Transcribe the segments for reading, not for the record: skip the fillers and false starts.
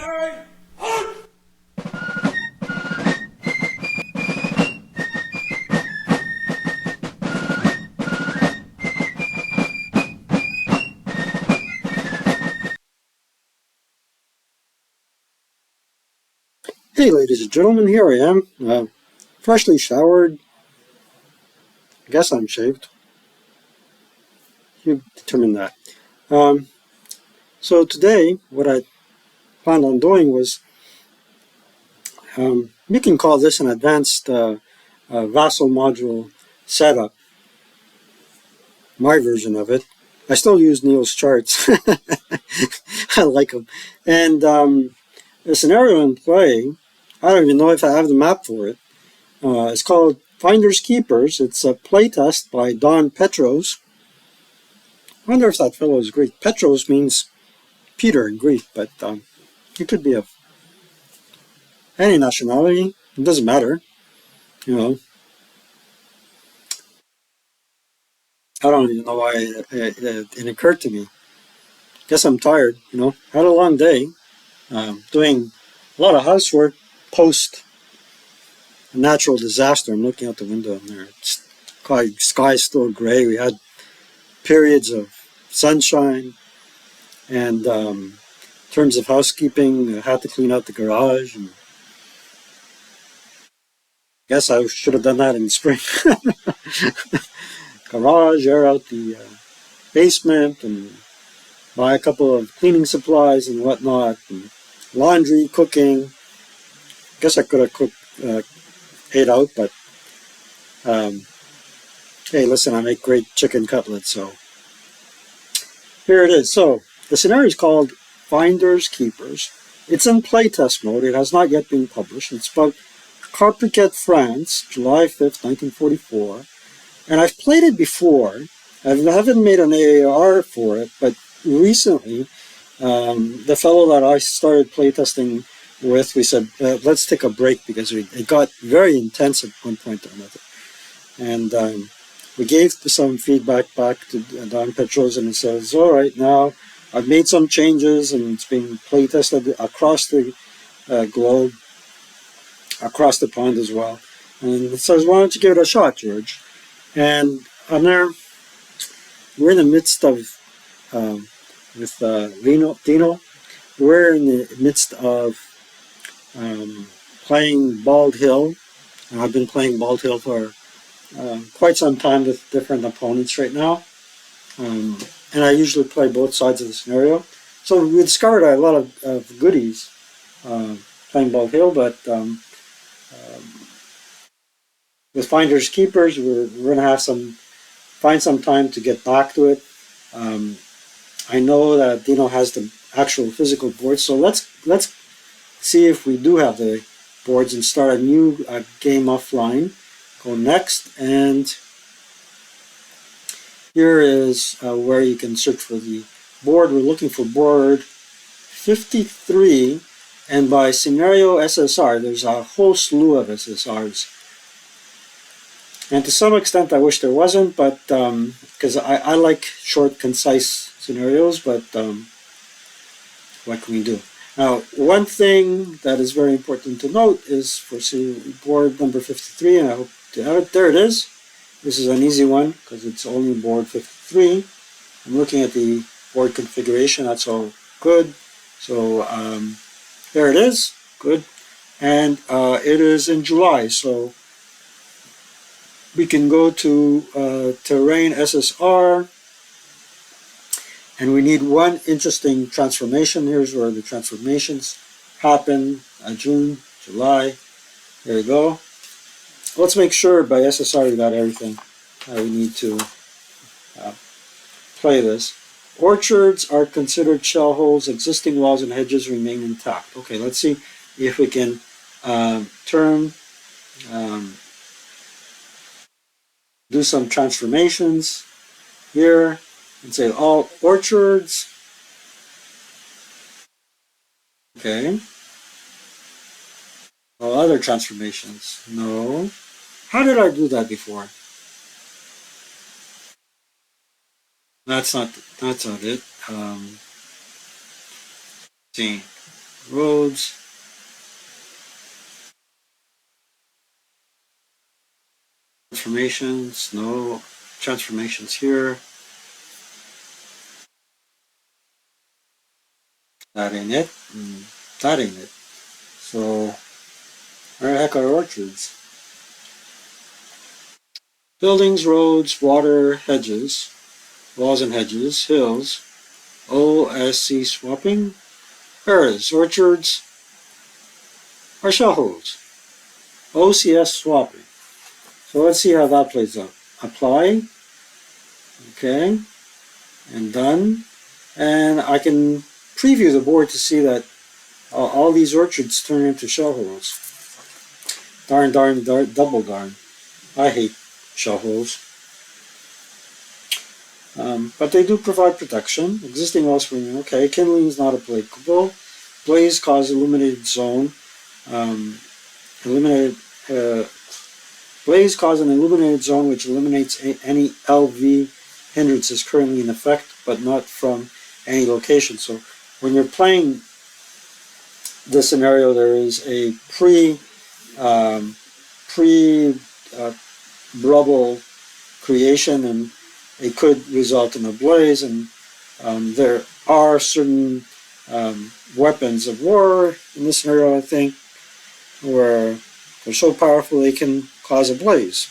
Hey, ladies and gentlemen, here I am, freshly showered. I guess I'm shaved. You determine that. Um, so today, what I planned on doing was, you can call this an advanced vassal module setup, my version of it. I still use Neil's charts. I like them. And the scenario in play, I don't even know if I have the map for it. It's called Finders Keepers. It's a playtest by Don Petros. I wonder if that fellow is Greek. Petros means Peter in Greek, but he could be of any nationality. It doesn't matter, you know. I don't even know why it occurred to me. Guess I'm tired, you know. Had a long day, doing a lot of housework post natural disaster. I'm looking out the window and there. Sky's still gray. We had periods of sunshine, and in terms of housekeeping, I had to clean out the garage. And guess I should have done that in the spring. Garage, air out the basement, and buy a couple of cleaning supplies and whatnot, and laundry, cooking. Guess I could have cooked, ate out, but um, hey, listen, I make great chicken cutlets, so here it is. So the scenario is called Finders Keepers. It's in playtest mode. It has not yet been published. It's about Carpiquet, France, July 5th, 1944. And I've played it before. I haven't made an AAR for it, but recently, the fellow that I started playtesting with, we said, let's take a break because it got very intense at one point or another. And we gave some feedback back to Don Petros, and he says, all right, now I've made some changes and it's being playtested across the globe, across the pond as well. And he says, why don't you give it a shot, George? And I'm there. We're in the midst of, with Dino, we're in the midst of playing Bald Hill. And I've been playing Bald Hill for quite some time with different opponents right now. And I usually play both sides of the scenario. So we discovered a lot of goodies playing Bald Hill, but with Finders Keepers, we're going to have find some time to get back to it. I know that Dino has the actual physical boards, so let's see if we do have the boards and start a new game offline. Go next, and here is where you can search for the board. We're looking for board 53, and by scenario SSR, there's a whole slew of SSRs. And to some extent, I wish there wasn't, but because I like short, concise scenarios, but what can we do? Now, one thing that is very important to note is for board number 53, and I hope to have it. There it is. This is an easy one because it's only board 53. I'm looking at the board configuration. That's all good. So there it is. Good. And it is in July, so we can go to Terrain SSR, and we need one interesting transformation. Here's where the transformations happen, June, July. There you go. Let's make sure by SSR we got everything we need to play this. Orchards are considered shell holes. Existing walls and hedges remain intact. Okay, let's see if we can turn do some transformations here and say all orchards. Okay. All other transformations. No. How did I do that before? That's not it. See. roads. Transformations, no transformations here. That ain't it. That ain't it. So, where the heck are orchards? Buildings, roads, water, hedges, walls and hedges, hills, OSC swapping. There it is. Orchards are shell holes. OCS swapping. So let's see how that plays out. Apply. Okay. And done. And I can preview the board to see that all these orchards turn into shell holes. Darn, double darn. I hate shell holes. But they do provide protection. Existing wellspring, okay. Kindling is not applicable. Blaze cause illuminated zone. Blaze cause an illuminated zone which eliminates any LV hindrances currently in effect, but not from any location. So when you're playing this scenario, there is a pre-rubble creation, and it could result in a blaze. And there are certain weapons of war in this scenario, I think, where they're so powerful they can cause a blaze.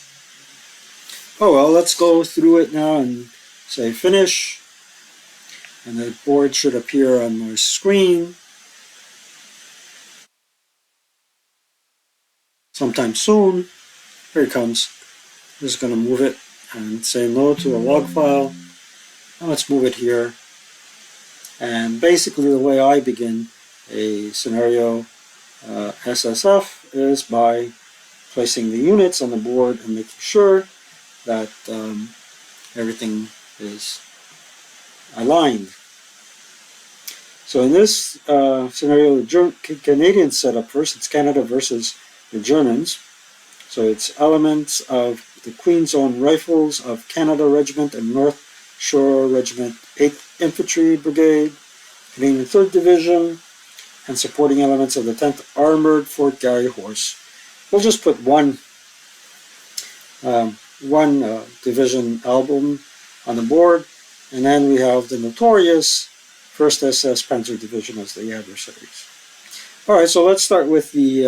Oh well, let's go through it now and say finish. And the board should appear on my screen sometime soon. Here it comes. I'm just going to move it and say no to a log file. Now let's move it here. And basically the way I begin a scenario SSF is by placing the units on the board and making sure that everything is aligned. So in this scenario, the Canadian setup first. It's Canada versus the Germans. So it's elements of the Queen's Own Rifles of Canada Regiment and North Shore Regiment 8th Infantry Brigade, Canadian 3rd Division, and supporting elements of the 10th Armored Fort Garry Horse. We'll just put one division album on the board, and then we have the notorious 1st SS Panzer Division as the adversaries. Alright, so let's start with the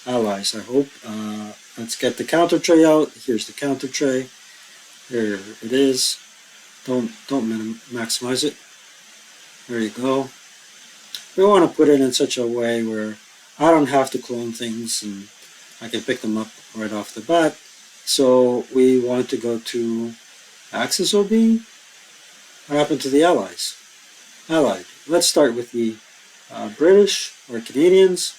Allies, I hope. Let's get the counter tray out. Here's the counter tray. There it is. Don't maximize it. There you go. We want to put it in such a way where I don't have to clone things and I can pick them up right off the bat. So we want to go to Axis OB. What happened to the Allies? Allied. Let's start with the British or Canadians.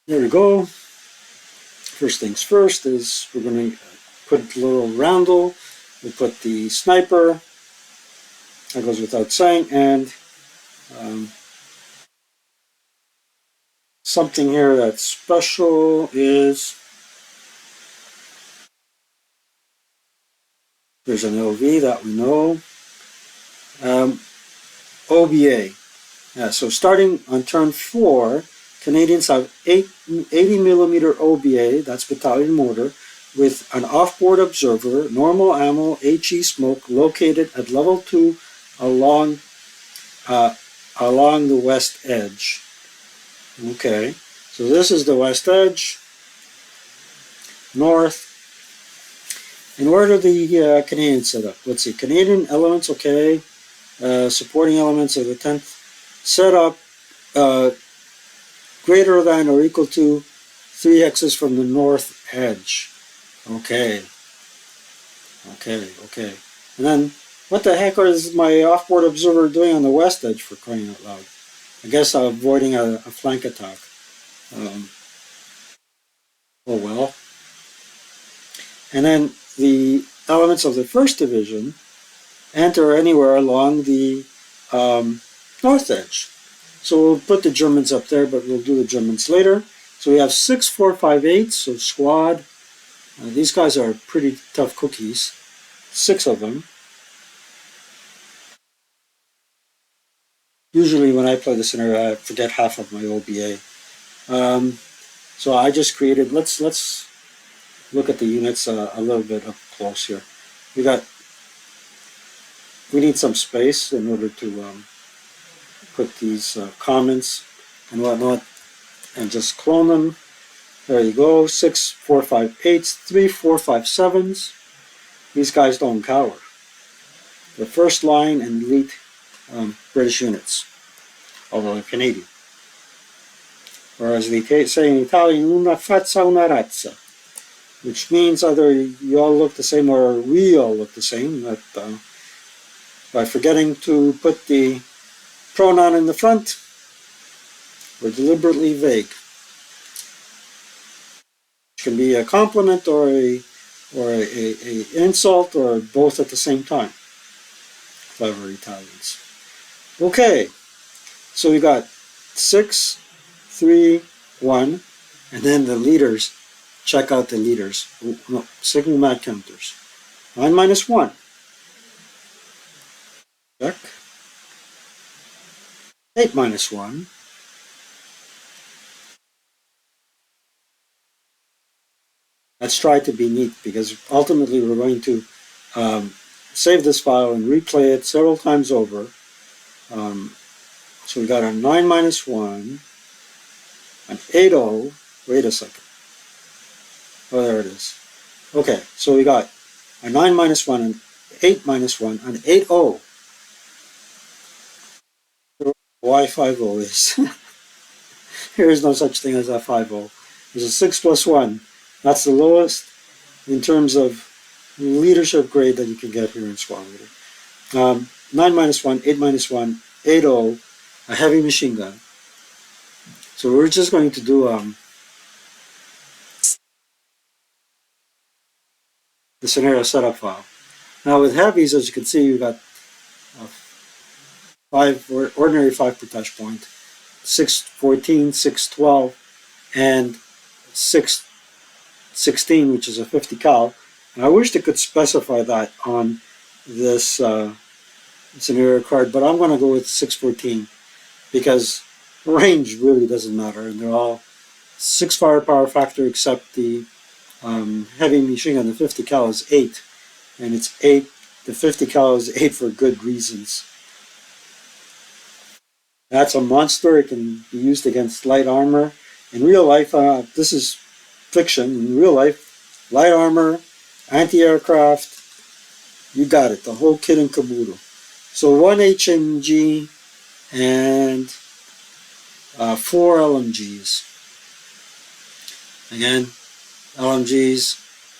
There we go. First things first is we're going to put a little roundel. We'll put the sniper. That goes without saying. And something here that's special is there's an LV that we know. OBA. Yeah, so starting on turn 4, Canadians have 80mm OBA, that's battalion mortar, with an off-board observer, normal ammo, HE smoke located at level 2 along the west edge. Okay, so this is the west edge, north. And where do the Canadians set up? Let's see, Canadian elements, okay. Supporting elements of the 10th set up greater than or equal to 3 hexes from the north edge. Okay. And then, what the heck is my off-board observer doing on the west edge, for crying out loud? I guess avoiding a flank attack. Oh well. And then the elements of the 1st Division enter anywhere along the north edge. So we'll put the Germans up there, but we'll do the Germans later. So we have 6, 4, 5, 8, so squad. These guys are pretty tough cookies. 6 of them. Usually when I play the scenario, I forget half of my OBA. So I just created, let's look at the units a little bit up close here. We need some space in order to put these comments and whatnot, and just clone them. There you go, 6, 4, 5, 8, 3, 4, 5, 7s. These guys don't cower. The first line and elite British units, although they're Canadian. Whereas they say in Italian, una fazza una razza, which means either you all look the same or we all look the same. That by forgetting to put the pronoun in the front, we're deliberately vague. It can be a compliment or a insult or both at the same time. Clever Italians. Okay, so we got 6, 3, 1, and then the leaders. Check out the leaders. No, signal mat counters. 9 minus 1. Check. 8 minus 1. Let's try to be neat, because ultimately we're going to save this file and replay it several times over. So we got a 9 minus 1, an 8-0. Wait a second. Oh, there it is. Okay, so we got a 9 minus 1, an 8 minus 1, an 8-0. Why 5-0 is. There is no such thing as a 5-0. There's a 6 plus 1. That's the lowest in terms of leadership grade that you can get here in Squad Leader. 9 minus 1, 8 minus 1, 8-0, a heavy machine gun. So we're just going to do the scenario setup file. Now with heavies, as you can see, you got 5 ordinary 5 per touch point, 614, 612, and 616, which is a 50 cal. And I wish they could specify that on this scenario card, but I'm going to go with 614 because range really doesn't matter, and they're all 6 firepower factor except the heavy machine gun. The 50 cal is 8, and it's 8. The 50 cal is 8 for good reasons. That's a monster. It can be used against light armor. In real life, this is fiction. In real life, light armor, anti-aircraft, you got it, the whole kit and caboodle. So 1 HMG and 4 LMGs. Again, LMGs,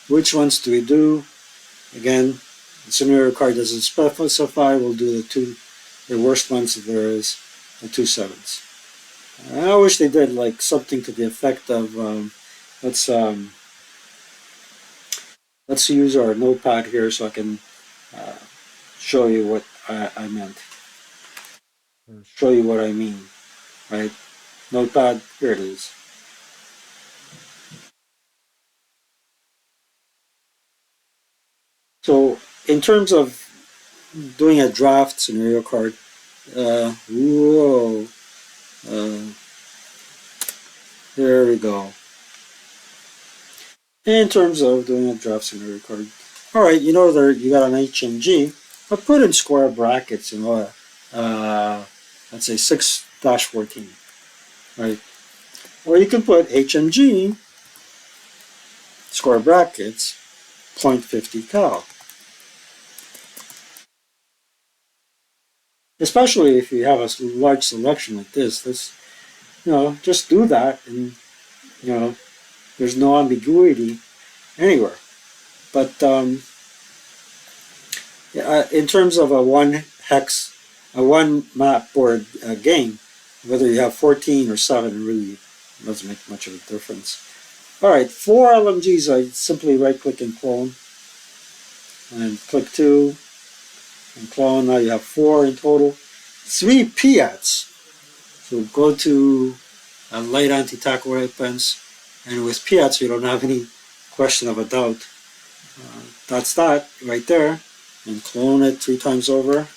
which ones do we do? Again, the scenario card doesn't specify. We'll do the worst ones if there is, the 2 7s. I wish they did like something to the effect of, let's use our notepad here so I can show you what I meant. Show you what I mean, right? Notepad, here it is. So in terms of doing a draft scenario card, there we go. In terms of doing a draft scenario card, all right, you know there you got an HMG, but put in square brackets, you know, let's say 6-14, right? Or you can put HMG square brackets .50 cal. Especially if you have a large selection like this, you know, just do that, and you know, there's no ambiguity anywhere. But in terms of a one map board game, whether you have 14 or 7 really doesn't make much of a difference. All right, 4 LMGs. I simply right-click and clone, and click 2 and clone. Now you have 4 in total. 3 Piats. So go to light anti-tank weapons, and with Piats you don't have any question of a doubt. That's that right there, and clone it 3 times over.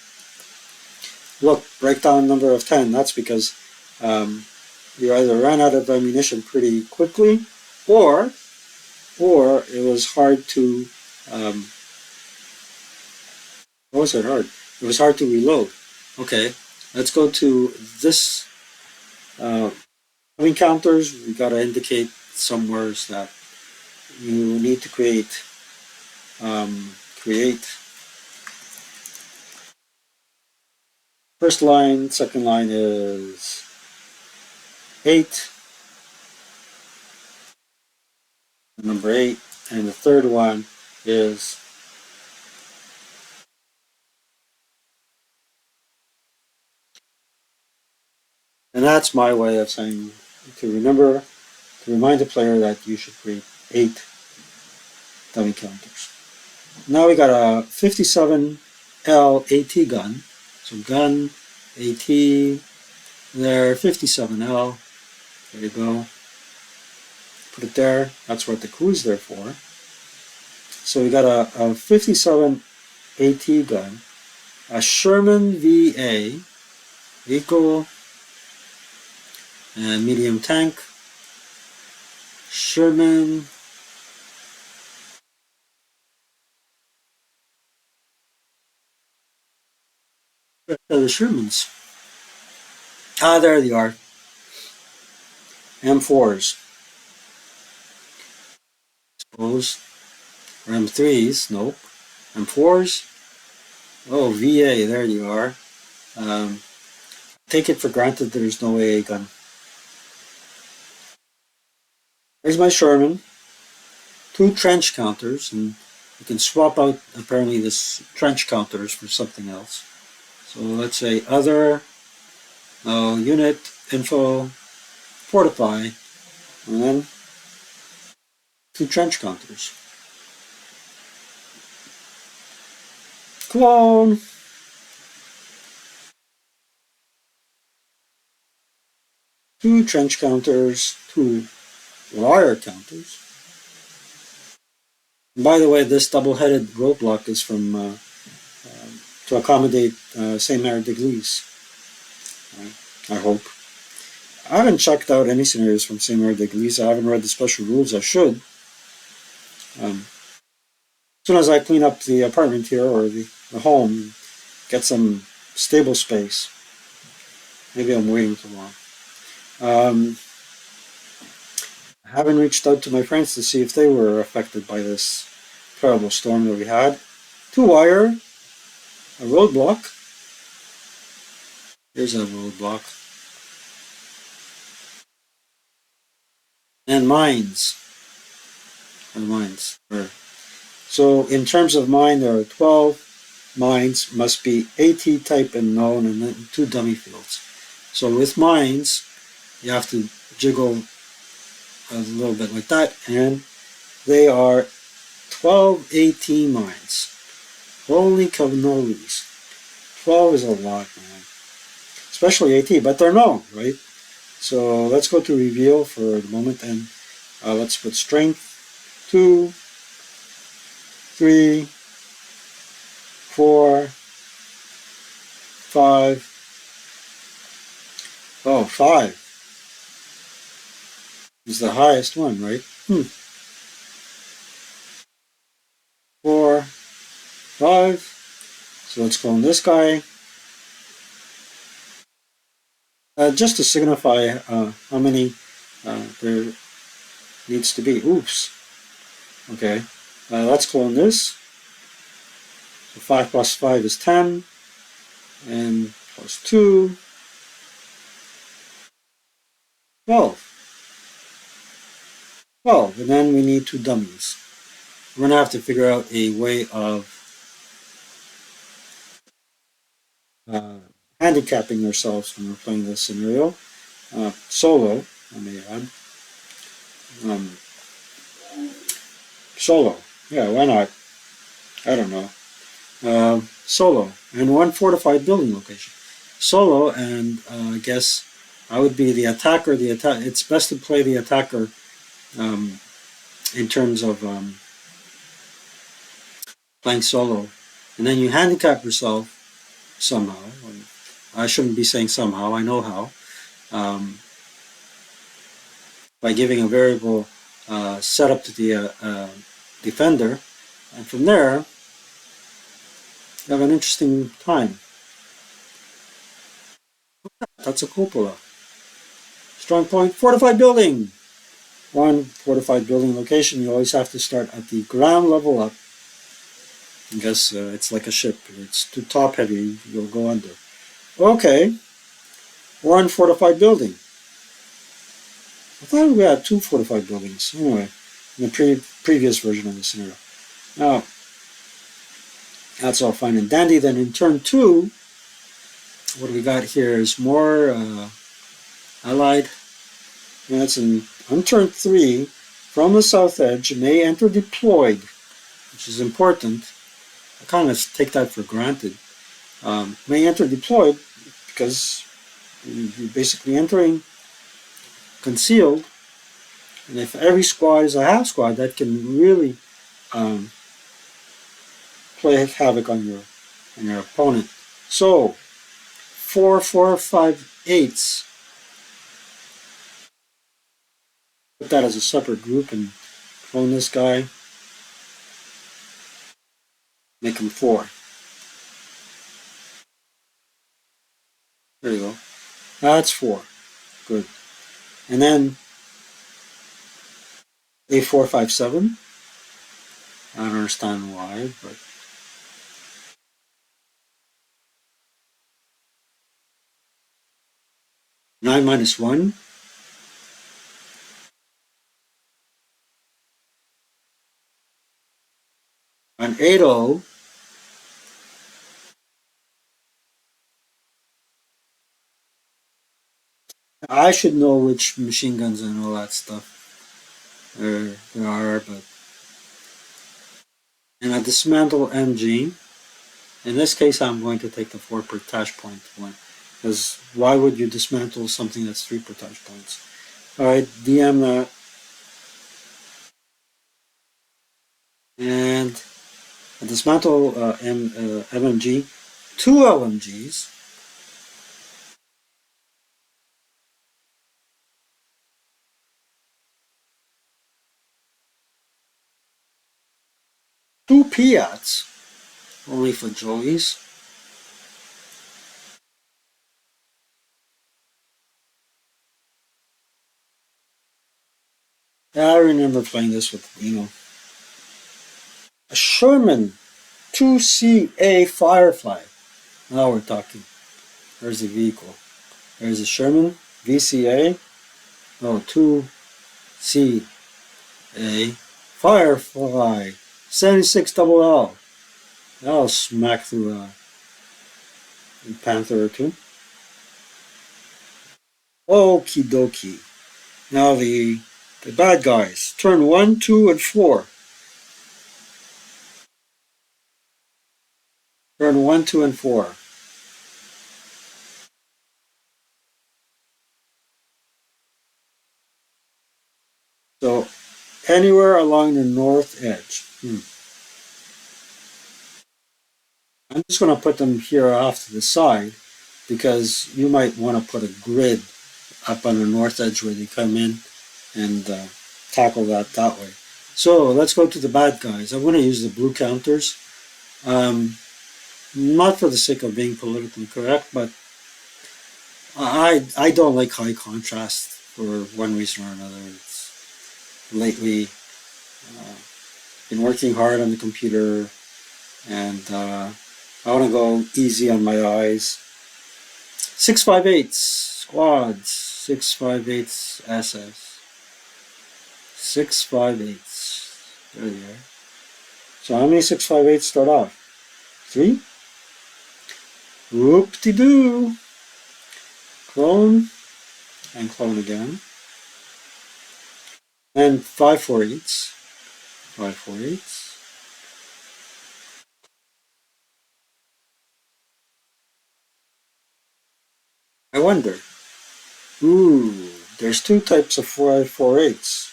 look, breakdown number of 10. That's because um, you either ran out of ammunition pretty quickly, or it was hard to um, what was it hard? It was hard to reload. Okay, let's go to this. Uh, Having counters, we gotta indicate some words that you need to create. Create first line, second line is 8, number 8, and the third one is, and that's my way of saying to remember to remind the player that you should create 8 dummy counters. Now we got a 57L AT gun. So gun, AT, there, 57L. There you go. Put it there. That's what the crew's there for. So we got a 57 AT gun, a Sherman VA, vehicle and medium tank, Sherman, the Shermans. Ah, there they are. M4s, suppose. Or M3s, nope. M4s, oh, VA, there you are. Um, take it for granted there's no AA gun. There's my Sherman, 2 trench counters, and you can swap out apparently this trench counters for something else. So let's say other, unit, info, fortify, and then 2 trench counters. Clone, 2 trench counters, 2 wire counters. And by the way, this double-headed roadblock is from to accommodate Saint-Mary d'Église. I hope. I haven't checked out any scenarios from Saint-Mary d'Église. I haven't read the special rules. I should. As soon as I clean up the apartment here or the home, get some stable space. Maybe I'm waiting too long. I haven't reached out to my friends to see if they were affected by this terrible storm that we had. 2 wire, a roadblock. Here's a roadblock. And mines. Or mines. So in terms of mine, there are 12 mines, must be AT type and known, and then 2 dummy fields. So with mines, you have to jiggle a little bit like that, and they are 12 AT mines. Holy cannolis. 12 is a lot, man. Especially AT, but they're known, right? So let's go to reveal for the moment, and let's put strength 2, 3, 4, 5. Oh, 5 is the highest one, right? 4, 5. So let's clone this guy. Just to signify how many there needs to be. Oops. Okay. Let's clone this. So 5 plus 5 is 10. And plus 2. 12. 12. And then we need 2 dummies. We're going to have to figure out a way of handicapping ourselves when we're playing this scenario. Solo, I may add. Solo. Yeah, why not? I don't know. Solo. And 1 fortified building location. Solo, and I guess I would be the attacker. It's best to play the attacker in terms of playing solo. And then you handicap yourself somehow. I shouldn't be saying somehow, I know how. Um, by giving a variable setup to the defender, and from there, you have an interesting time. That's a cupola. Strong point, fortified building. One fortified building location, you always have to start at the ground level up. Because it's like a ship. If it's too top heavy, you'll go under. Okay, one fortified building. I thought we had two fortified buildings. Anyway, in the previous version of the scenario. Now, that's all fine and dandy. Then in turn two, what we got here is more allied units. And on turn three, from the south edge, may enter deployed, which is important. I kind of take that for granted. May enter deployed because you're basically entering concealed. And if every squad is a half squad, that can really play havoc on your opponent. So 4, 4, 5, 8s. Put that as a separate group and clone this guy. Make him 4. There you go. That's 4. Good. And then A4, 5, 7. I don't understand why, but 9 - 1. On 8-0. I should know which machine guns and all that stuff there are, but and I dismantle MG. In this case, I'm going to take the 4 portage point one, because why would you dismantle something that's 3 portage points? All right, DM that, and I dismantle MMG, 2 LMGs. Two Piats, only for Joey's. Yeah, I remember playing this with a Sherman 2CA Firefly. Now we're talking. There's the vehicle. There's a Sherman VCA. Oh, 2CA Firefly 76 double L. That'll smack through a Panther or two. Okie dokie. Now the bad guys. Turn 1, 2, and 4. Turn 1, 2, and 4. So anywhere along the north edge. I'm just going to put them here off to the side because you might want to put a grid up on the north edge where they come in and tackle that way. So let's go to the bad guys. I'm going to use the blue counters. Not for the sake of being politically correct, but I don't like high contrast for one reason or another. It's lately been working hard on the computer, and I want to go easy on my eyes. 658 squads, 658 SS, 658. There you are. So how many 658 start off? 3. Whoop-de-doo. Clone and clone again. And 548s. 548s. I wonder. Ooh, there's 2 types of 548s.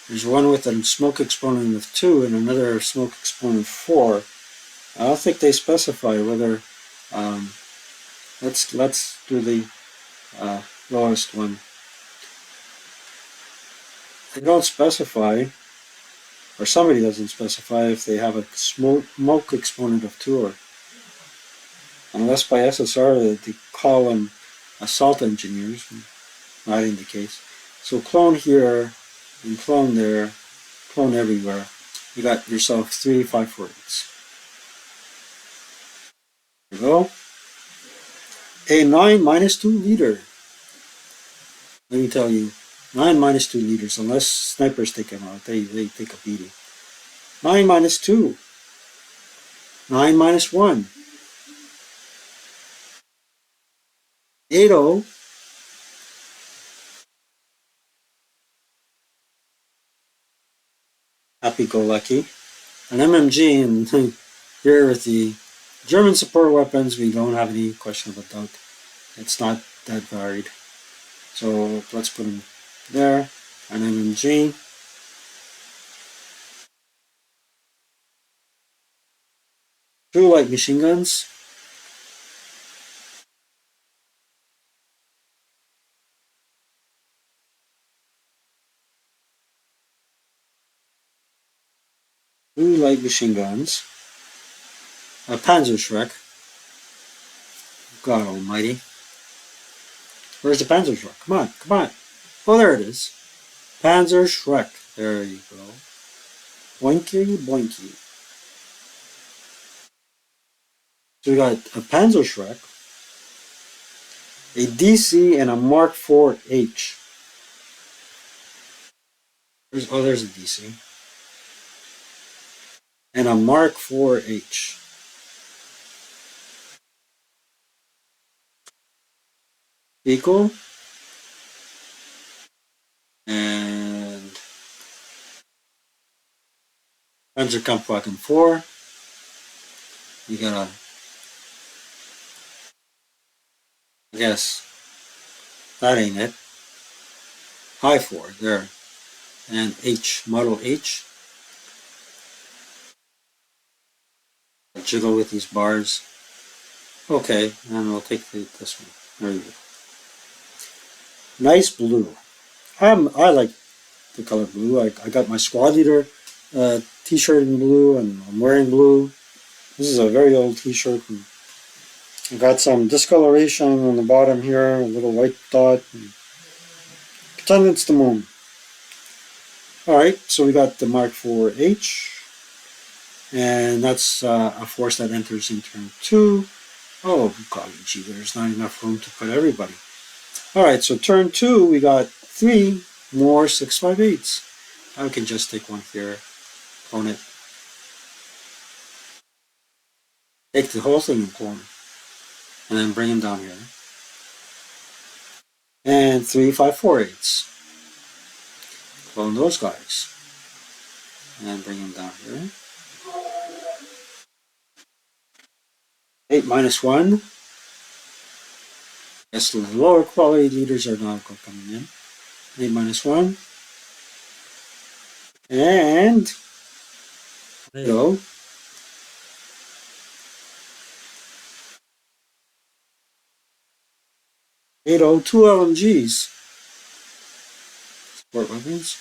There's one with a smoke exponent of 2 and another smoke exponent of 4. I don't think they specify whether Let's do the lowest one. They don't specify, or somebody doesn't specify, if they have a smoke exponent of 2, or unless by SSR they call them assault engineers. Not in the case. So clone here and clone there, clone everywhere. You got yourself 3 548s. There you go. A 9 minus 2 liter. Let me tell you, 9 minus 2 liters, unless snipers take them out, they take a beating. 9 minus 2. 9 minus 1. 80. Happy-go-lucky. An MMG, and here with the German support weapons, we don't have any question about doubt. It's not that varied. So let's put them there. An MMG. 2 light machine guns. 2 light machine guns. A Panzerschreck. God almighty. Where's the Panzerschreck? Come on, come on. Oh, there it is. Panzerschreck. There you go. Boinky, boinky. So we got a Panzerschreck, a DC, and a Mark IV-H. There's a DC. And a Mark IV-H. Vehicle. And Panzerkampfwagen 4. You got a, I guess, that ain't it. High 4, there. And H, model H. I'll jiggle with these bars. Okay, and we'll take this one. There you go. Nice blue. I like the color blue. I got my squad leader t-shirt in blue, and I'm wearing blue. This is a very old t-shirt. I got some discoloration on the bottom here, a little white dot. Pretend it's the moon. Alright, so we got the Mark IV-H, and that's a force that enters in turn 2. Oh, golly gee, there's not enough room to put everybody. Alright, so turn 2, we got 3 more 658s. I can just take one here, clone it. Take the whole thing and clone it. And then bring them down here. And 3 548s. Clone those guys. And bring them down here. 8 minus 1. Yes, the lower quality leaders are now coming in. 8 minus 1. And there you go. 802 LMGs. Support weapons.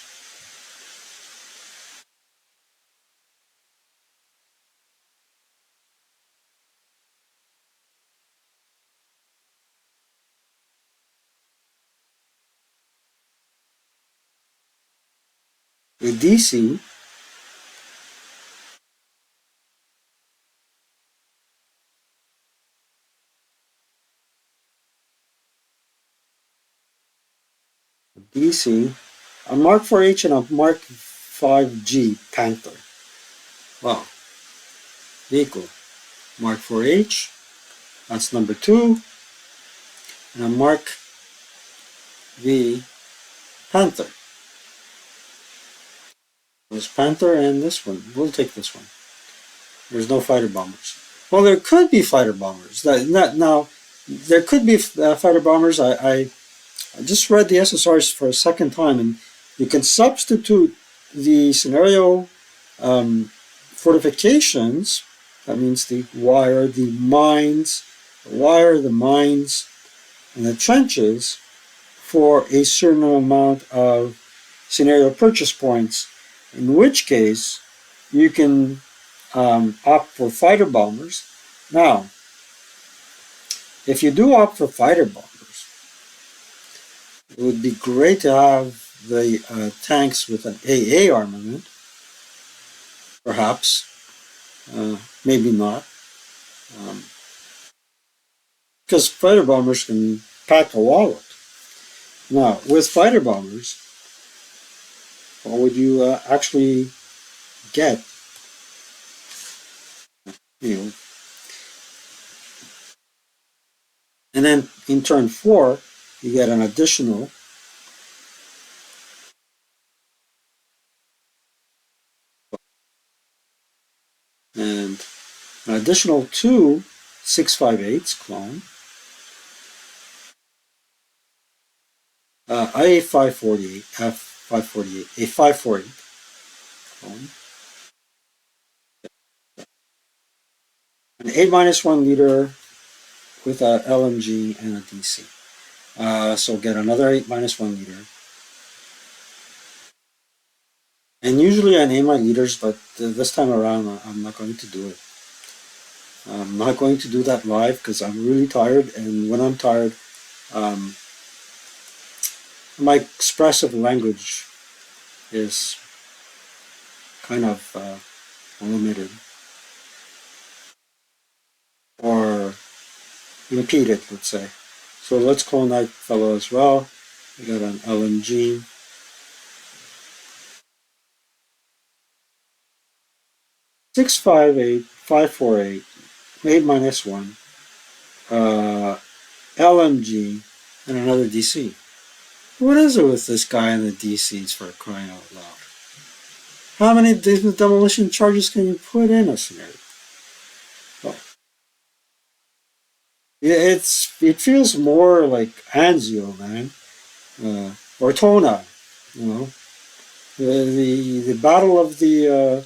A DC. DC. A Mark IV-H and a Mark V-G Panther. Wow. Vehicle. Mark IV-H. That's number 2. And a Mark V Panther. There's Panther and this one. We'll take this one. There's no fighter bombers. Well, there could be fighter bombers. Now, there could be fighter bombers. I just read the SSRs for a second time, and you can substitute the scenario fortifications. That means the wire, the mines, wire the mines and the trenches for a certain amount of scenario purchase points, in which case you can opt for fighter bombers. Now, if you do opt for fighter bombers, it would be great to have the tanks with an AA armament, perhaps, maybe not, because fighter bombers can pack a wallet. Now, with fighter bombers, what would you actually get? You know, and then in turn 4, you get an additional and an additional 2 6.58s clone, A548, F548, A548 clone, an 8-1 liter with a LMG and a DC. So get another 8-1 liter. And usually I name my liters, but this time around I'm not going to do it. I'm not going to do that live because I'm really tired, and when I'm tired, um, my expressive language is kind of limited or impeded, let's say. So let's clone that fellow as well. We got an LMG. Six five eight 548 8-1 LMG and another DC. What is it with this guy and the DCs, for crying out loud? How many demolition charges can you put in a scenario? Well, it feels more like Anzio, man, or Tona, you know, the battle of the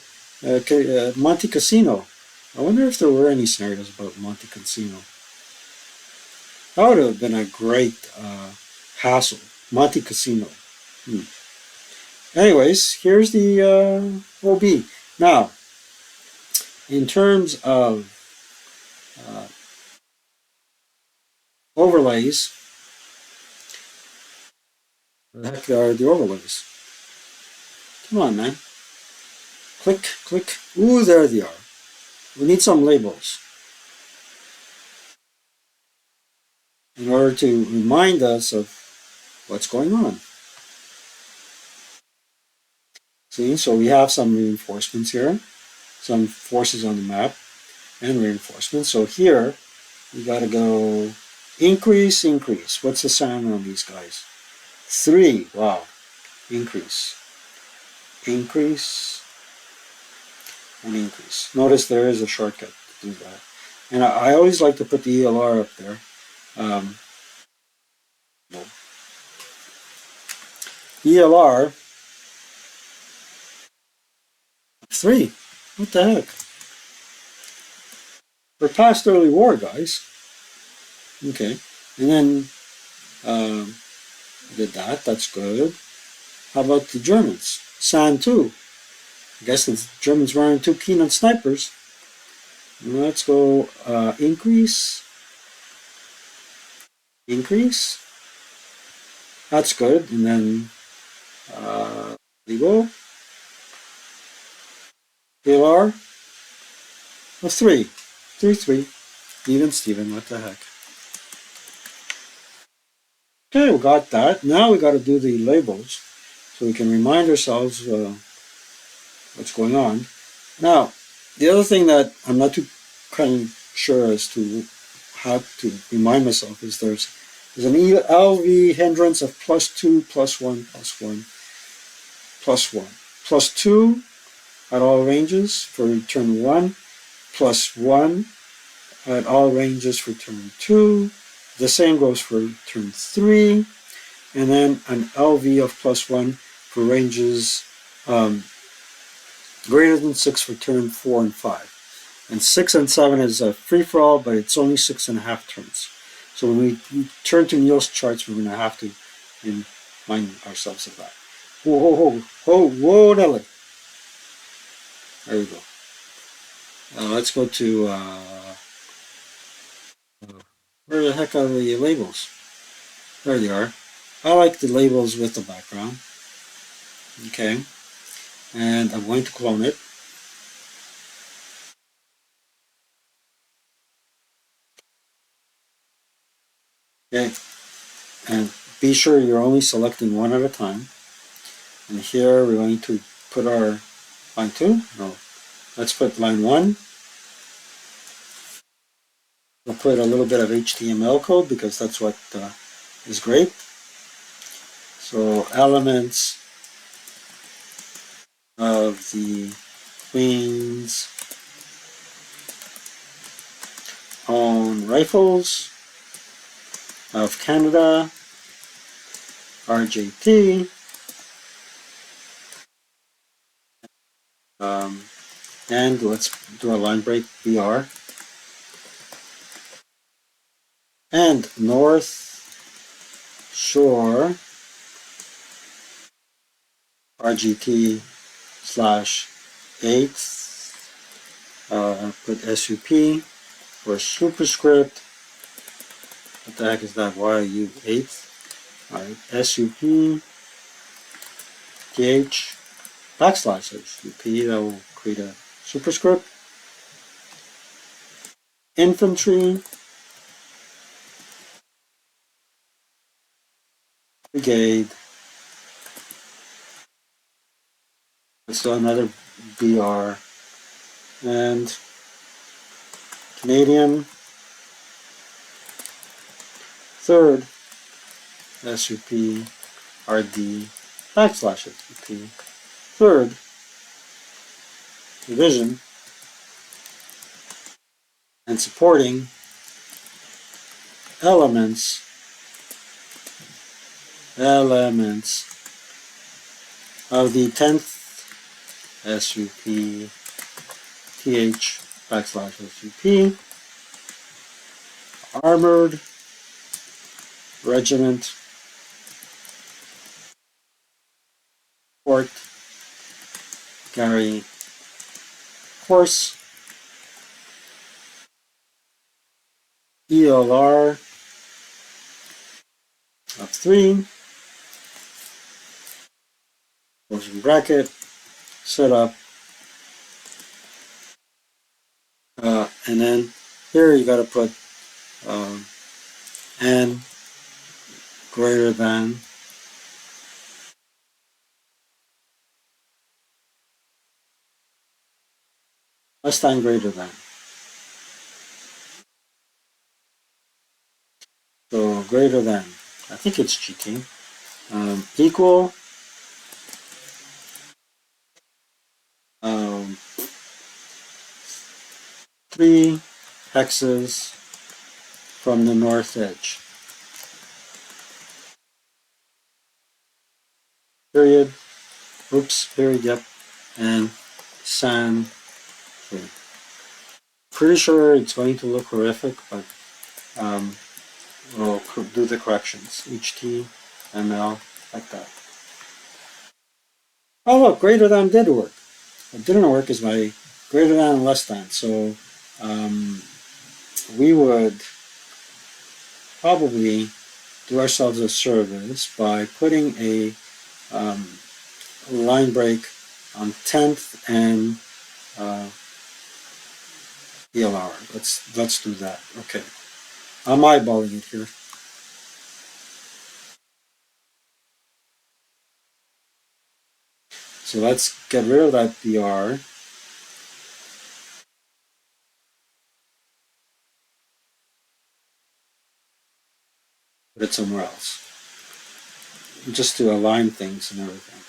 Monte Cassino. I wonder if there were any scenarios about Monte Cassino. That would have been a great hassle. Monte Cassino. Anyways, here's the OB. Now, in terms of overlays, the heck are the overlays? Come on, man. Click, click. Ooh, there they are. We need some labels in order to remind us of what's going on. See, so we have some reinforcements here, some forces on the map, and reinforcements. So here, we got to go increase, increase. What's the sound on these guys? 3. Wow. Increase. Increase. And increase. Notice there is a shortcut to do that. And I always like to put the ELR up there. ELR 3. What the heck? We're past early war, guys. Okay. And then did that. That's good. How about the Germans? SAN 2. I guess the Germans weren't too keen on snipers. Let's go increase. Increase. That's good. And then there you go. ALR. 3. 3, 3. Even Steven, what the heck. Okay, we got that. Now we got to do the labels so we can remind ourselves what's going on. Now, the other thing that I'm not too kind of sure as to how to remind myself is there's an LV hindrance of +2, +1, +1, +1, +2 at all ranges for turn 1, +1 at all ranges for turn 2. The same goes for turn 3, and then an LV of +1 for ranges greater than 6 for turn 4 and 5. And 6 and 7 is a free-for-all, but it's only 6.5 turns. So when we turn to Neil's charts, we're going to have to remind ourselves of that. Whoa, Nelly. There we go. Let's go to, where the heck are the labels? There they are. I like the labels with the background. Okay. And I'm going to clone it. Okay. And be sure you're only selecting one at a time. And here we're going to put our line 2. No. Let's put line 1. We'll put a little bit of HTML code because that's what is great. So elements of the Queen's Own Rifles of Canada, RJT, and let's do a line break, BR, and North Shore, RGT slash 8th, put SUP for superscript. What the heck is that? Why are you 8th? Alright, SUP, TH, backslash SUP, that will create a superscript. Infantry, Brigade, let's do another BR, and Canadian, 3rd, SUP, RD, backslash SUP, 3rd Division, and supporting elements of the 10th SUP, TH, backslash SUP, Armored Regiment, Fort Garry Horse, ELR of 3, closing bracket, set up, and then here you got to put n greater than less than greater than. So greater than, I think it's GT, equal 3 hexes from the north edge. Period. Oops, period, yep. And San 3. Pretty sure it's going to look horrific, but we'll do the corrections. HTML, like that. Oh look, greater than did work. What didn't work is my greater than and less than. So we would probably do ourselves a service by putting a line break on 10th and ELR. Let's do that. Okay, I'm eyeballing it here. So let's get rid of that BR. Put it somewhere else. Just to align things and everything.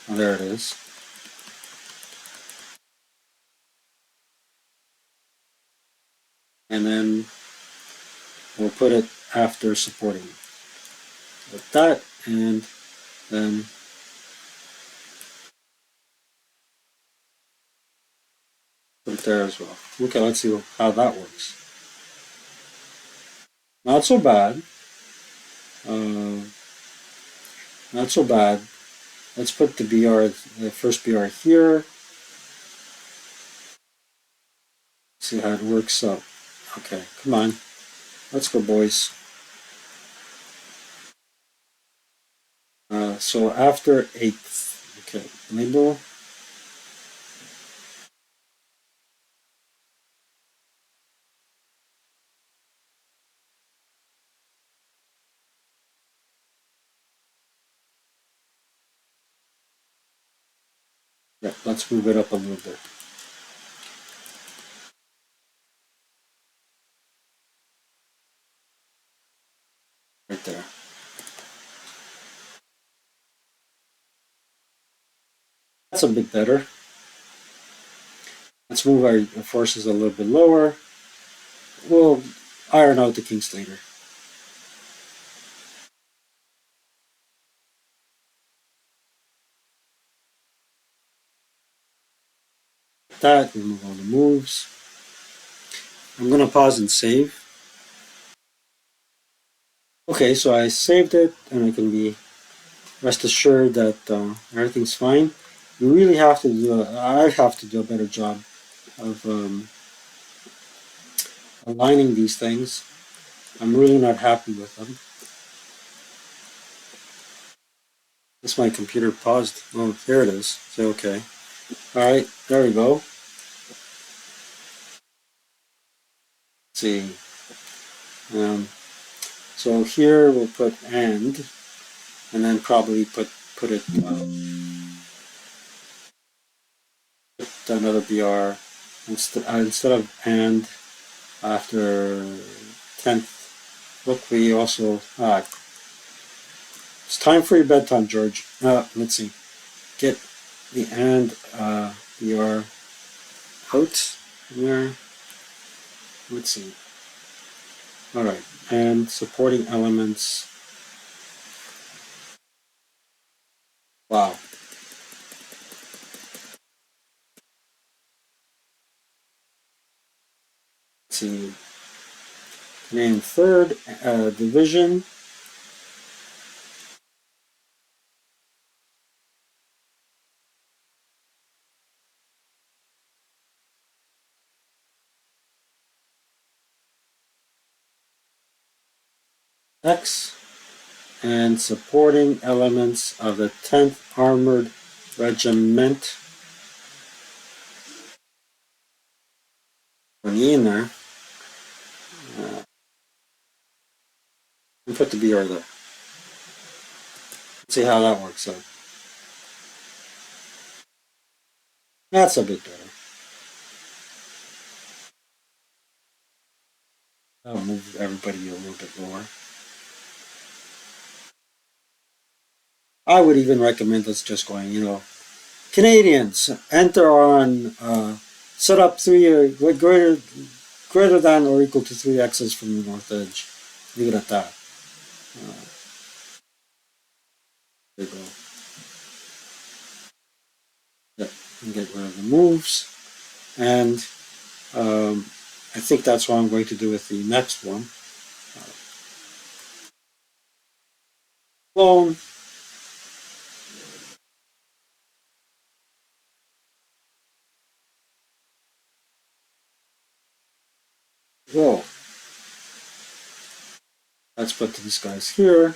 Oh, there it is. And then we'll put it after supporting with that, and then put it there as well. Okay, let's see how that works. Not so bad. Uh, Not so bad. Let's put the first BR here. See how it works out. Okay, come on. Let's go, boys. So after 8th. Okay, label. Yeah, let's move it up a little bit. Right there. That's a bit better. Let's move our forces a little bit lower. We'll iron out the kings later. That, we move on the moves. I'm gonna pause and save. Okay, so I saved it, and I can be rest assured that everything's fine. You really have to do. I have to do a better job of aligning these things. I'm really not happy with them. This my computer paused. Oh, there it is. So okay. All right, there we go. Let's see. Um, so here we'll put and then probably put it put another BR instead of and after 10th. Look, we also it's time for your bedtime, George. Let's see. Get the and BR out there. Let's see. All right, and supporting elements. Wow. Let's see. Name third division. X and supporting elements of the 10th Armored Regiment. Put E in there. And put the BR there. Let's see how that works out. That's a bit better. I'll move everybody a little bit lower. I would even recommend us just going, Canadians, enter on set up greater than or equal to 3x's from the north edge. Leave it at that. There you go. Yep, and get rid of the moves. And I think that's what I'm going to do with the next one. Clone. Whoa. Let's put these guys here.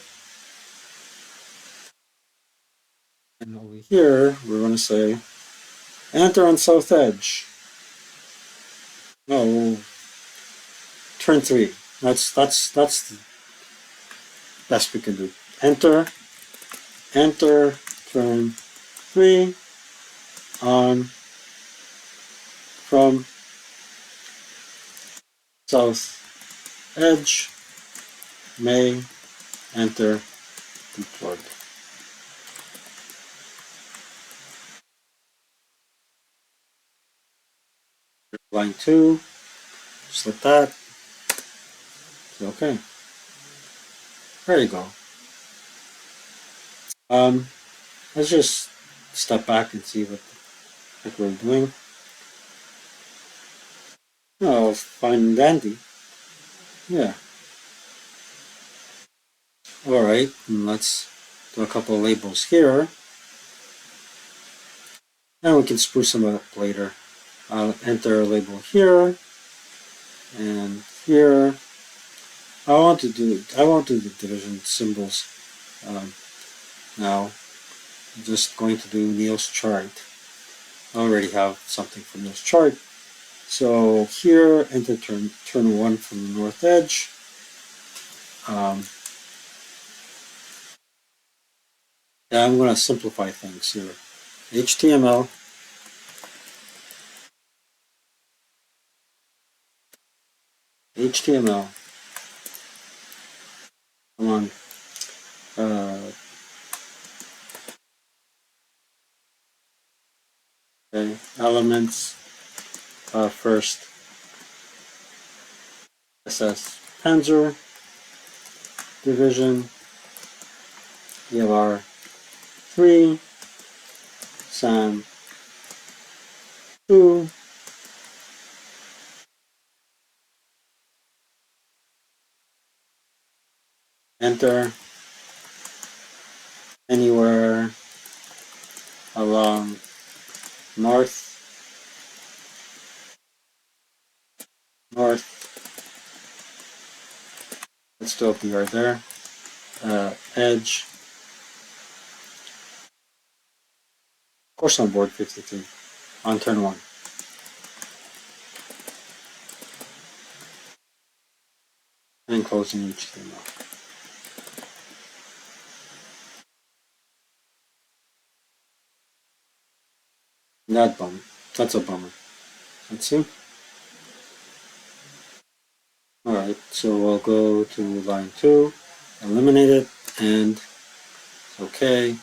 And over here, we're going to say enter on south edge. No, turn 3. That's the best we can do. Enter, turn 3 on from south edge. May enter deployed. Line 2, just like that. Okay. There you go. Let's just step back and see what we're doing. Oh, fine and dandy. Yeah. All right. Let's do a couple of labels here, and we can spruce them up later. I'll enter a label here and here. I want to do the division symbols um, now. I'm just going to do Neil's chart. I already have something from Neil's chart. So here, enter turn 1 from the north edge. Yeah, I'm going to simplify things here. HTML, HTML, come on, uh, okay, elements, first, SS Panzer, division, ELR 3, SAM 2, enter, anywhere along north, north, let's do a PR there, edge, course on board 53, on turn 1. And closing HTML. That's a bummer. Let's see. Alright, so we'll go to line 2, eliminate it, and okay.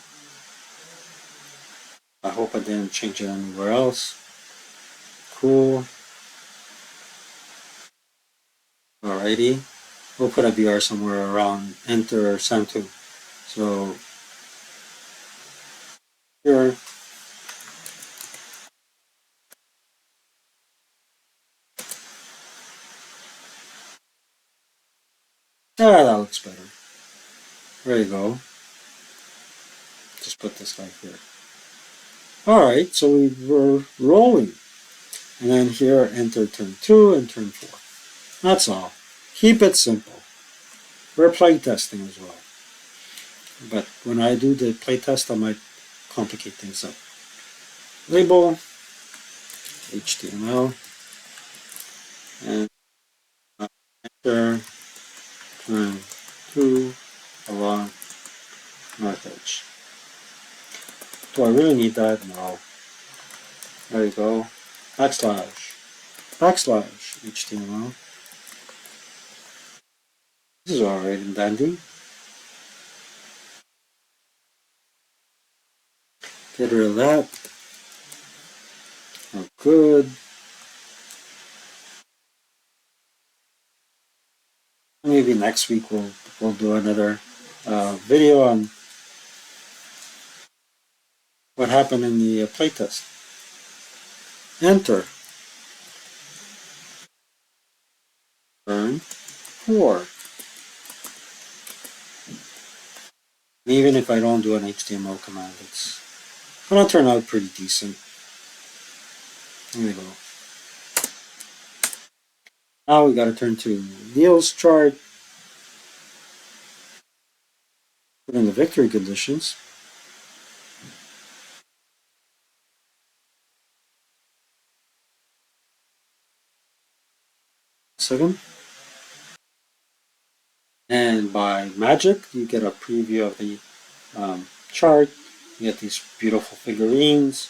I hope I didn't change it anywhere else. Cool. Alrighty. We'll put a BR somewhere around enter SAM2. So here, yeah, that looks better. There you go. Just put this guy here. Alright, so we were rolling. And then here, enter turn 2 and turn 4. That's all. Keep it simple. We're playtesting as well. But when I do the playtest, I might complicate things up. Label, HTML, and enter, turn 2 along north edge. Do I really need that? No. There you go. Backslash, backslash, HTML. This is alright and dandy. Get rid of that. Oh, good. Maybe next week we'll do another video on what happened in the playtest. Enter. Turn 4. And even if I don't do an HTML command, it's gonna turn out pretty decent. There we go. Now we gotta turn to Neil's chart. Put in the victory conditions. Second. And by magic, you get a preview of the chart. You get these beautiful figurines.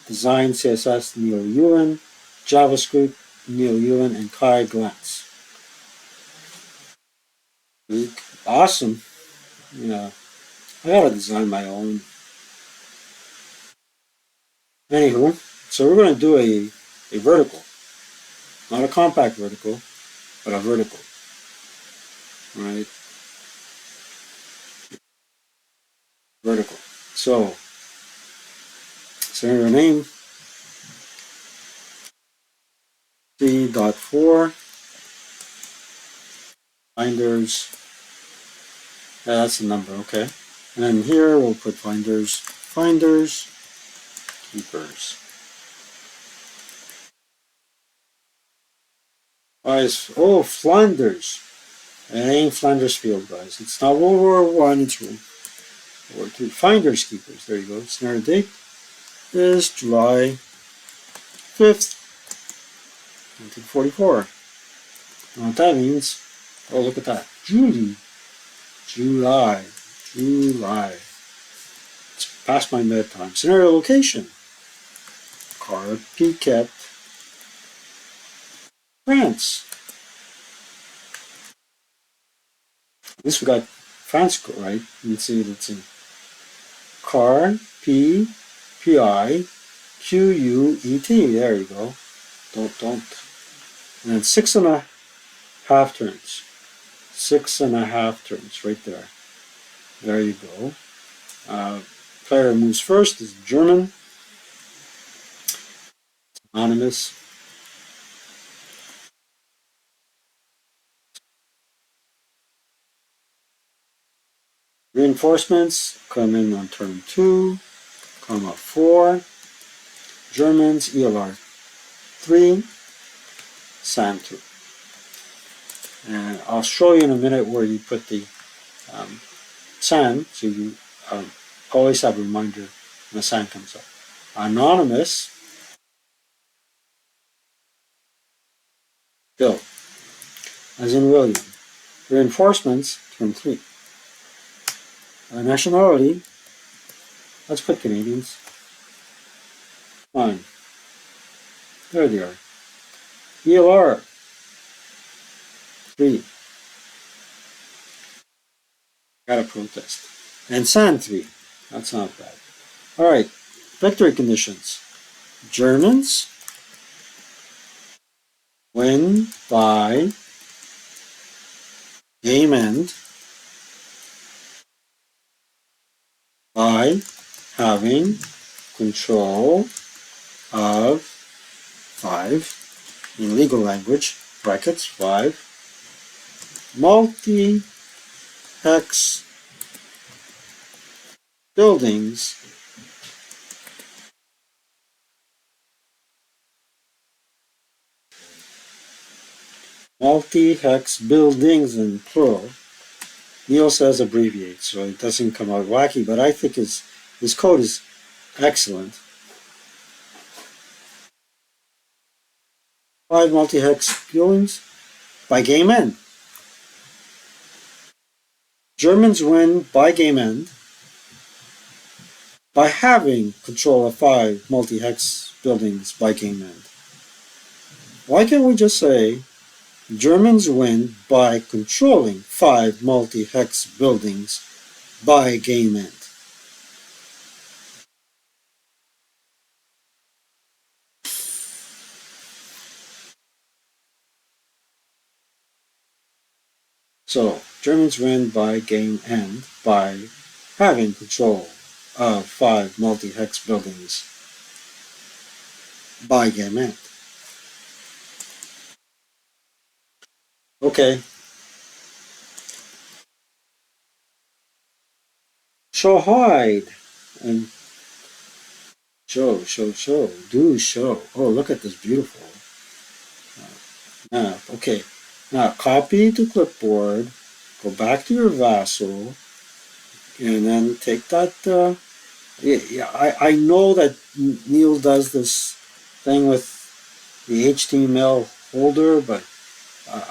Design CSS Neil Ewan, JavaScript Neil Ewan, and Kai Glantz. Awesome. Yeah, I gotta design my own. Anywho, so we're gonna do a vertical, not a compact vertical, but a vertical. Right? Vertical. So, say your name. 3.4, finders, yeah, that's the number, okay. And then here we'll put finders, keepers. Guys, oh, Flanders. It ain't Flanders Field, guys. It's not World War One, it's World War Two. Finders keepers, there you go. Snare date is July 5th, 1944. And what that means, oh, look at that. July. It's past my bedtime. Scenario location. Car Piquet, France. At least we got France right. Let's see. Car Piquet. There you go. Don't. And then 6.5 turns. 6.5 turns right there. There you go. Player moves first is German. Anonymous. Reinforcements come in on turn 2, 4. Germans, ELR 3, SAM 2. And I'll show you in a minute where you put the SAM, so you always have a reminder when the SAM comes up. Anonymous, Bill, as in William. Reinforcements, turn 3. Nationality, let's put Canadians. Fine. There they are. ELR 3. Got a protest. And SAM 3. That's not bad. Alright. Victory conditions. Germans win by game end by having control of 5, in legal language, brackets, 5, multi-hex buildings in plural. Neil says abbreviate, so it doesn't come out wacky, but I think his code is excellent. 5 multi-hex buildings by game end. Germans win by game end by having control of 5 multi-hex buildings by game end. Why can't we just say Germans win by controlling 5 multi-hex buildings by game end? So, Germans win by game end by having control of 5 multi-hex buildings by game end. Okay. Show hide and show. Do show. Oh, look at this beautiful map. Okay. Now copy to clipboard. Go back to your Vassal, and then take that. I know that Neil does this thing with the HTML folder, but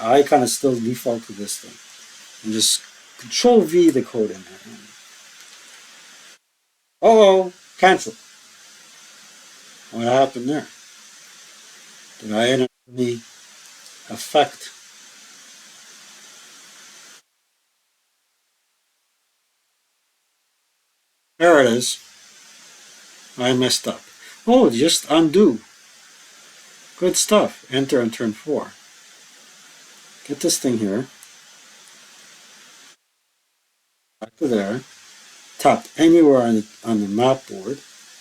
I kind of still default to this thing. And just Control V the code in there. Oh, cancel. What happened there? Did I enter the effect? There it is. I messed up. Oh, just undo. Good stuff. Enter on turn 4. Get this thing here. Back to there. Tap anywhere on the map board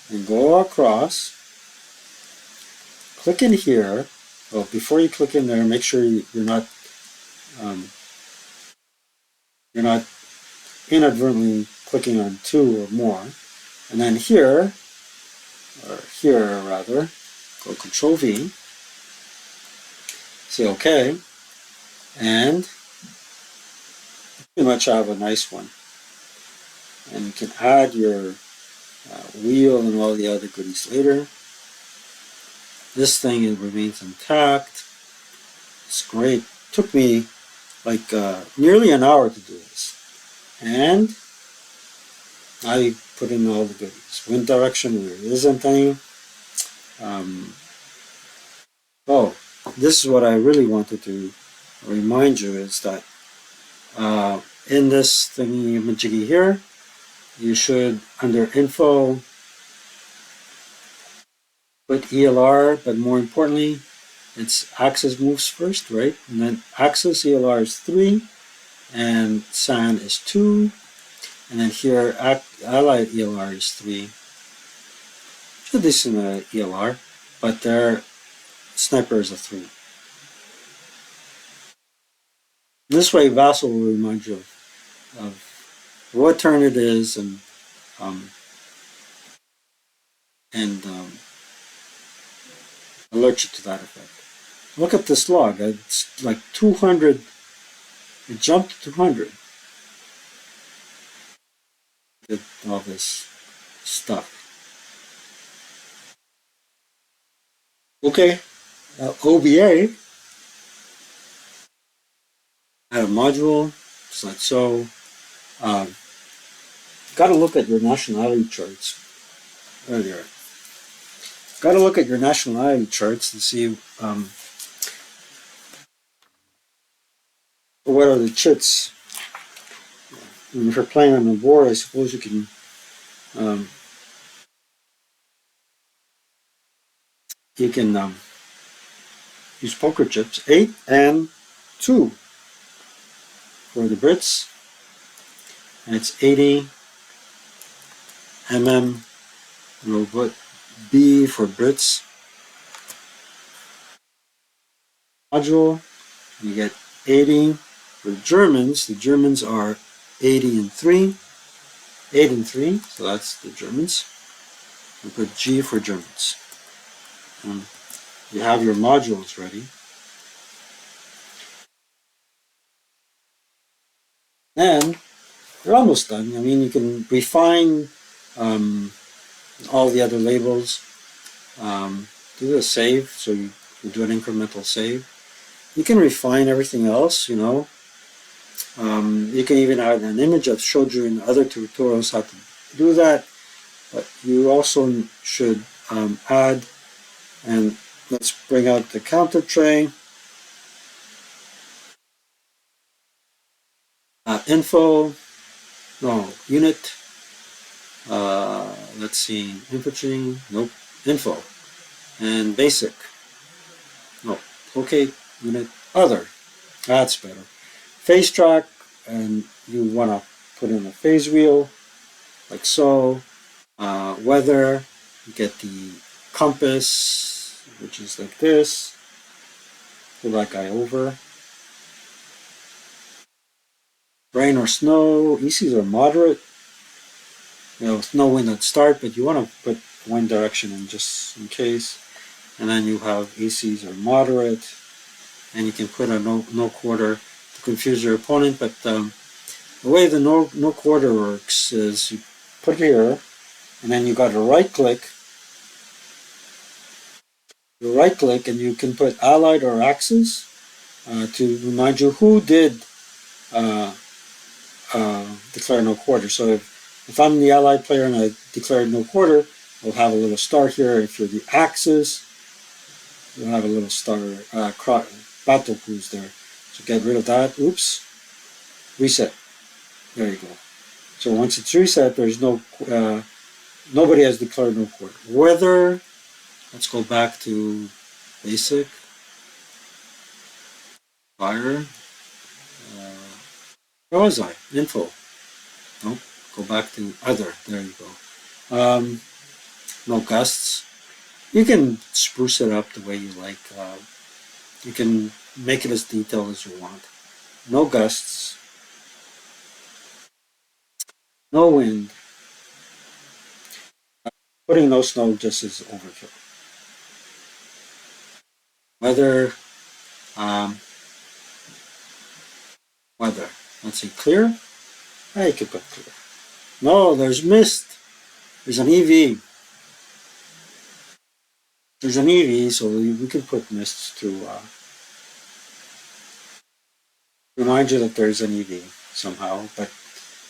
and go across. Click in here Well, before you click in there, make sure um, you're not inadvertently clicking on two or more. And then here, or here rather, go Control V, say OK, and pretty much have a nice one. And you can add your wheel and all the other goodies later. This thing remains intact. It's great. Took me like nearly an hour to do this. And I put in all the goodies. Wind direction, there isn't any. Oh, this is what I really wanted to remind you is that in this thingy majiggy here, you should, under info, put ELR, but more importantly, its axis moves first, right? And then axis ELR is 3, and SAN is 2, and then here allied ELR is 3. So this is an ELR, but their sniper is a 3. This way, Vassal will remind you of what turn it is um, and alert you to that effect. Look at this log. It's like 200. It jumped to 200. Did all this stuff. Okay, OBA had a module, just like so. Got to look at your nationality charts earlier. Got to look at your nationality charts and see what are the chits. And if you're playing on the board, I suppose you can use poker chips. 8 and 2 for the Brits, and it's 80 robot B for Brits module. You get 80 for the Germans. The Germans are 80 and 3, 8 and 3. So that's the Germans. We put G for Germans. You have your modules ready. And you're almost done. I mean, you can refine all the other labels. Do a save, so you do an incremental save. You can refine everything else, you know. You can even add an image. I've showed you in other tutorials how to do that. But you also should add, and let's bring out the counter tray. Info, no, unit. Let's see, infantry, nope, info. And basic, no, locate, unit, other. That's better. Phase track, and you want to put in a phase wheel, like so. Weather, you get the compass, which is like this. Pull that guy over. Rain or snow, ECs are moderate. You know, with no wind at start, but you want to put wind direction in just in case. And then you have ACs are moderate, and you can put a no quarter to confuse your opponent. But the way the no quarter works is you put it here, and then you got to right click. You right click, and you can put allied or axis to remind you who did declare no quarter. So if I'm the allied player and I declared no quarter, I'll have a little star here. If you're the axis, you'll have a little star battle cruise there. So get rid of that. Oops. Reset. There you go. So once it's reset, there's no nobody has declared no quarter. Weather. Let's go back to basic. Fire. Where was I? Info. Nope. Go back to other. There you go. No gusts. You can spruce it up the way you like. You can make it as detailed as you want. No gusts, no wind. Putting no snow just is overkill. Weather, um, weather. Let's see, clear? I could put clear. No, there's mist. There's an EV. There's an EV, so we could put mist to remind you that there's an EV somehow. But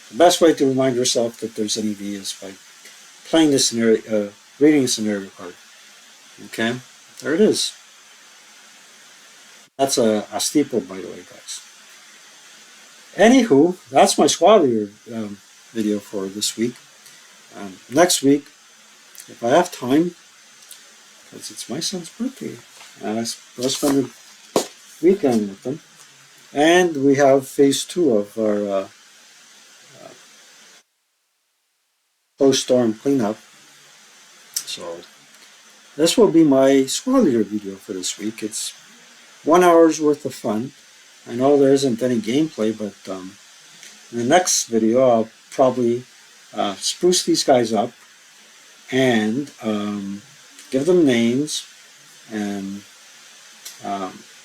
the best way to remind yourself that there's an EV is by playing the scenario, reading the scenario card. Okay, there it is. That's a steeple, by the way, guys. Anywho, that's my squalor video for this week. Next week, if I have time, because it's my son's birthday, and I'll spend the weekend with him. And we have phase 2 of our post-storm cleanup. So this will be my squalor video for this week. It's 1 hour's worth of fun. I know there isn't any gameplay, but in the next video I'll probably spruce these guys up and give them names and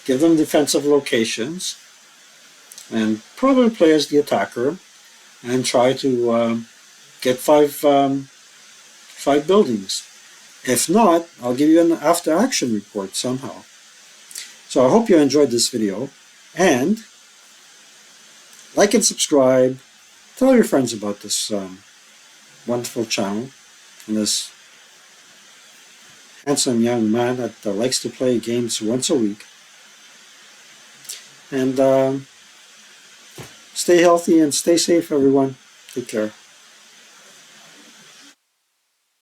give them defensive locations and probably play as the attacker and try to get five buildings. If not, I'll give you an after action report somehow. So I hope you enjoyed this video, and like and subscribe. Tell your friends about this wonderful channel and this handsome young man that likes to play games once a week. And stay healthy and stay safe, everyone. Take care.